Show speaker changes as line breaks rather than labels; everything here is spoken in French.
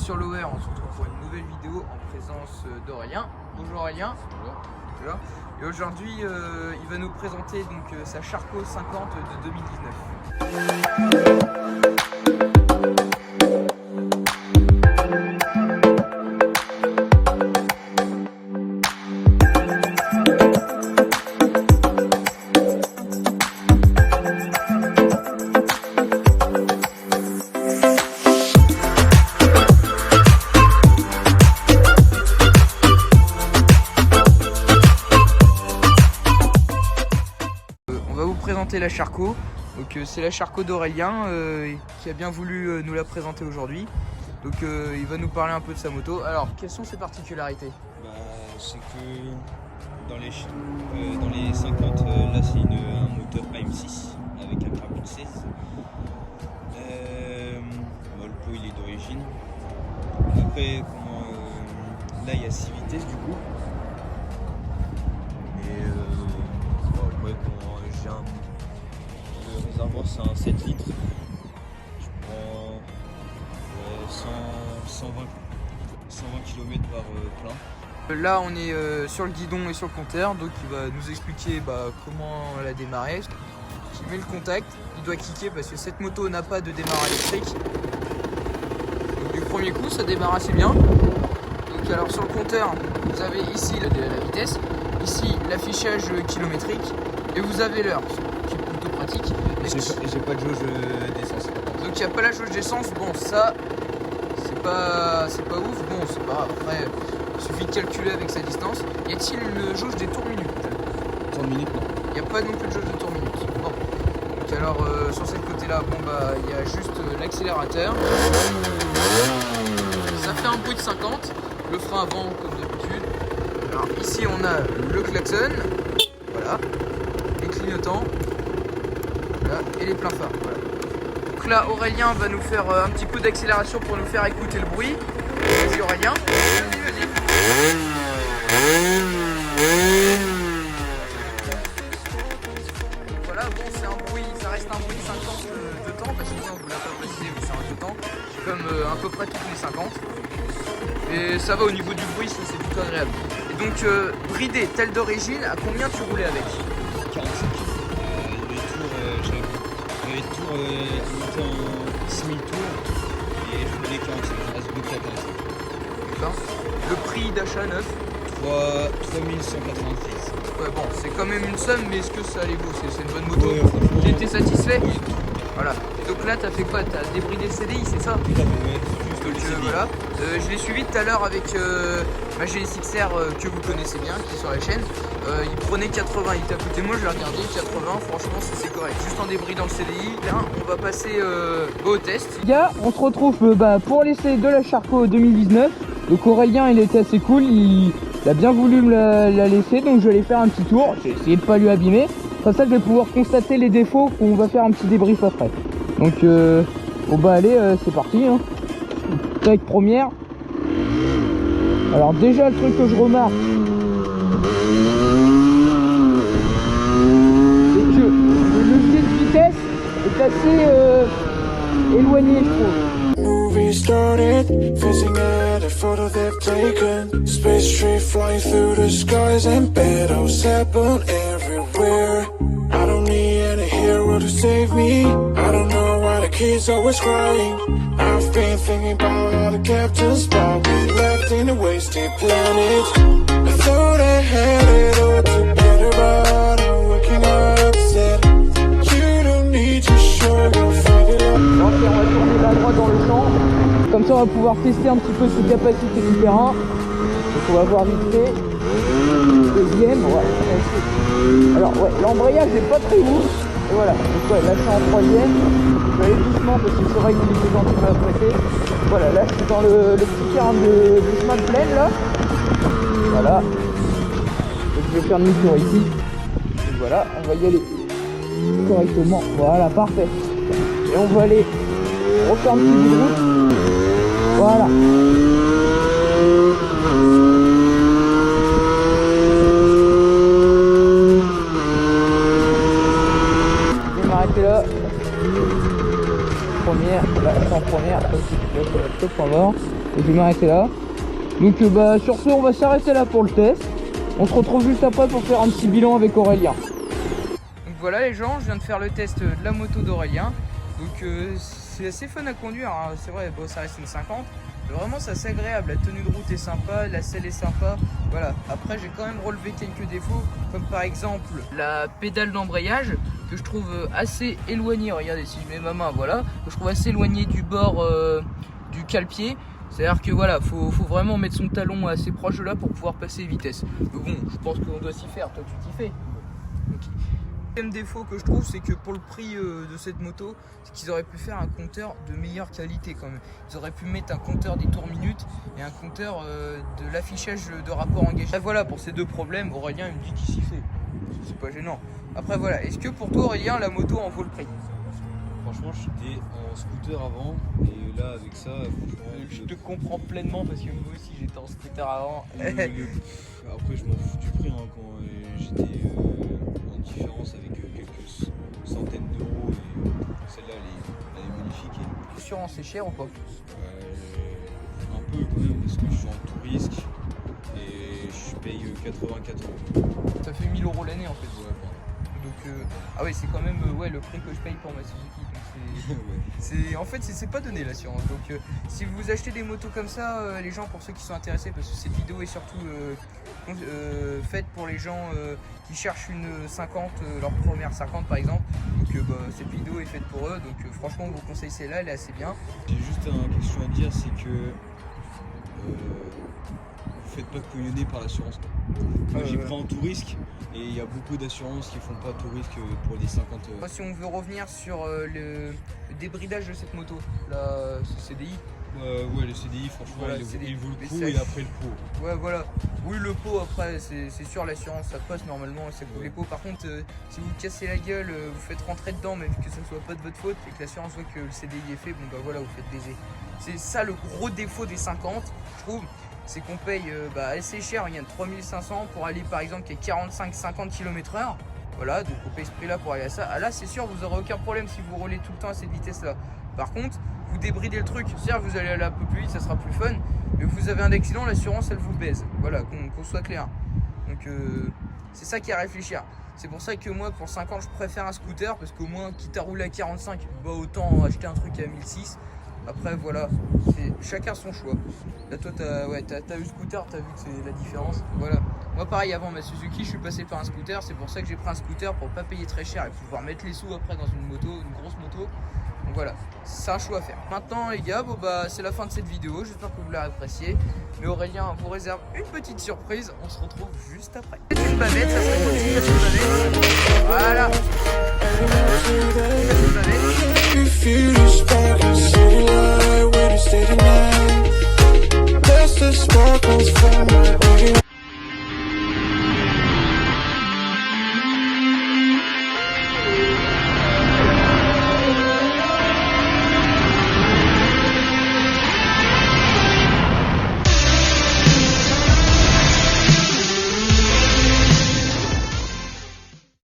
sur l'OR, on se retrouve pour une nouvelle vidéo en présence d'Aurélien. Bonjour Aurélien. Bonjour. Et aujourd'hui, il va nous présenter donc sa Charco 50 de 2019. On va vous présenter la Charco. Donc c'est la Charco d'Aurélien qui a bien voulu nous la présenter aujourd'hui. Donc il va nous parler un peu de sa moto. Alors quelles sont ses particularités?
C'est que dans les 50, là c'est un moteur AM6 avec un carbone 16. Le pot il est d'origine. Après là il y a 6 vitesses du coup. Le réservoir c'est un 7 litres. Je prends 120 km par plein.
Là on est sur le guidon et sur le compteur, donc il va nous expliquer comment la démarrer. Il met le contact, il doit cliquer parce que cette moto n'a pas de démarrage électrique. Donc du premier coup ça démarre assez bien. Donc alors sur le compteur vous avez ici la vitesse, ici l'affichage kilométrique et vous avez l'heure, qui est plutôt pratique.
Et j'ai pas de jauge d'essence.
Donc il n'y a pas la jauge d'essence, bon ça c'est pas ouf, bon c'est pas grave, après il suffit de calculer avec sa distance. Y a-t-il une jauge des tours minutes?
Tours minutes non.
Il n'y a pas non plus de jauge de tours minutes. Bon. Donc alors sur cette côté là, il y a juste l'accélérateur. Ça fait un bruit de 50, le frein avant comme d'habitude. Alors ici on a le klaxon, voilà, les clignotants, voilà, et les pleins phares. Voilà. Donc là Aurélien va nous faire un petit coup d'accélération pour nous faire écouter le bruit. Vas-y Aurélien, vas-y. Donc voilà, bon c'est un bruit, ça reste un bruit 50 de temps, parce que on vous l'a pas précisé mais c'est un de temps, comme à peu près toutes les 50. Et ça va au niveau du bruit, ça c'est plutôt agréable. Et donc bridé tel d'origine, à combien tu roulais avec?
45. J'avais les tours montés en 6000 tours et je voulais 45, je reste bloqué à 45.
D'accord. Le prix d'achat neuf?
3190.
Ouais bon, c'est quand même une somme, mais est-ce que ça les vaut? C'est une bonne moto?
Ouais,
J'ai été satisfait?
Oui.
Voilà. Et donc là, t'as fait quoi? T'as débridé le CDI, c'est ça?
Tout à fait, ouais. Juste
Donc
le CDI.
voilà. Je l'ai suivi tout à l'heure avec ma GSX-R que vous connaissez bien, qui est sur la chaîne. Il prenait 80, il était à côté de moi, je l'ai regardé, 80, franchement c'est correct. Juste en débris dans le CDI. Là, on va passer au test. Les gars, on se retrouve pour l'essai de la Charco 2019. Donc Aurélien, il était assez cool, il a bien voulu me la laisser, donc je vais aller faire un petit tour. J'ai essayé de pas lui abîmer. Comme ça, je vais pouvoir constater les défauts, qu'on va faire un petit débrief après. Donc, allez, c'est parti. Hein. Avec première. Alors déjà, le truc que je remarque, c'est que le levier de vitesse est assez éloigné, je trouve.
Movie started, facing at a photo they've taken. Space tree flying through the skies and battles happen everywhere. I don't need any hero to save me. I don't know why the kids always crying. I've been thinking about all the captains, but we left in a wasted planet. I thought I had it all together, but I'm waking up sad. You don't need to show your fight it up.
On va tourner là droit dans le champ. Comme ça on va pouvoir tester un petit peu ses capacités du terrain. Donc on va voir vite fait. Deuxième, ouais. Alors ouais, l'embrayage n'est pas très ouf. Et voilà, donc ouais, là je suis en troisième. Je vais aller doucement parce que c'est vrai qu'il était gentil de m'apprêter. Voilà, là je suis dans le petit terrain de chemin de plaine là. Voilà. Donc je vais faire demi-tour ici. Donc voilà, on va y aller correctement. Voilà, parfait. Et on va aller refaire un petit bout de route. Voilà. Je vais m'arrêter là. Première, là c'est en première, top en mort. Je vais m'arrêter là. Donc bah sur ce on va s'arrêter là pour le test. On se retrouve juste après pour faire un petit bilan avec Aurélien. Donc voilà les gens, je viens de faire le test de la moto d'Aurélien. Donc c'est assez fun à conduire, hein. C'est vrai, bon, ça reste une 50. Mais vraiment c'est assez agréable, la tenue de route est sympa, la selle est sympa. Voilà, après j'ai quand même relevé quelques défauts, comme par exemple la pédale d'embrayage que je trouve assez éloignée. Regardez si je mets ma main, voilà, que je trouve assez éloignée du bord du cale-pied. C'est-à-dire que voilà, faut vraiment mettre son talon assez proche de là pour pouvoir passer les vitesses. Mais bon, je pense qu'on doit s'y faire, toi tu t'y fais. Okay. Le deuxième défaut que je trouve, c'est que pour le prix de cette moto, c'est qu'ils auraient pu faire un compteur de meilleure qualité quand même. Ils auraient pu mettre un compteur des tours minutes et un compteur de l'affichage de rapport engagé. Et voilà, pour ces deux problèmes, Aurélien il me dit qu'il s'y fait. C'est pas gênant. Après voilà, est-ce que pour toi Aurélien, la moto en vaut le prix?
Franchement, j'étais en scooter avant et là avec ça, franchement.
Je te comprends pleinement parce que moi aussi j'étais en scooter avant.
Après, je m'en fous du prix hein, quand j'étais en différence avec quelques centaines d'euros et celle-là elle est magnifique.
L'assurance est chère ou pas?
Un peu quand même parce que je suis en tout risque et je paye 84 euros.
Ça fait 1000 euros l'année en fait.
Ouais,
donc ah oui c'est quand même ouais, le prix que je paye pour ma Suzuki. C'est en fait c'est pas donné l'assurance. Donc si vous achetez des motos comme ça, les gens, pour ceux qui sont intéressés, parce que cette vidéo est surtout faite pour les gens qui cherchent une 50, leur première 50 par exemple. Donc cette vidéo est faite pour eux. Donc franchement on vous conseille celle-là, elle est assez bien.
J'ai juste une question à dire, c'est que vous faites pas couillonner par l'assurance. J'ai pris en tout risque et il y a beaucoup d'assurances qui font pas tout risque pour les 50.
Si on veut revenir sur le débridage de cette moto, la CDI.
Ouais, le CDI, franchement,
voilà,
il vaut le coup et après le pot.
Ouais, voilà. Oui, le pot, après, c'est sûr, l'assurance, ça passe normalement, ça couvre les pots. Par contre, si vous cassez la gueule, vous faites rentrer dedans, même que ça soit pas de votre faute, et que l'assurance voit que le CDI est fait, bon bah voilà, vous faites baiser. C'est ça le gros défaut des 50, je trouve. C'est qu'on paye assez cher, il y a 3500 pour aller par exemple qui est 45-50 km/h. Voilà, donc on paye ce prix là pour aller à ça. Ah là c'est sûr, vous n'aurez aucun problème si vous roulez tout le temps à cette vitesse là. Par contre, vous débridez le truc, c'est-à-dire vous allez aller un peu plus vite, ça sera plus fun. Mais vous avez un accident, l'assurance elle vous baise. Voilà, qu'on soit clair. Donc c'est ça qui est à réfléchir. C'est pour ça que moi pour 50 je préfère un scooter, parce qu'au moins quitte à rouler à 45, bah autant acheter un truc à 1006. Après voilà, c'est chacun son choix. Là toi t'as eu scooter, t'as vu que c'est la différence. Voilà. Moi pareil, avant ma Suzuki je suis passé par un scooter, c'est pour ça que j'ai pris un scooter pour pas payer très cher et pouvoir mettre les sous après dans une moto, une grosse moto. Donc voilà, c'est un choix à faire. Maintenant les gars, bon bah c'est la fin de cette vidéo, j'espère que vous l'avez apprécié. Mais Aurélien vous réserve une petite surprise, on se retrouve juste après. C'est une bavette, ça serait possible, c'est une bavette. Voilà. C'est une bavette.
You feel the spark and city light, where to stay tonight. That's the sparkles from my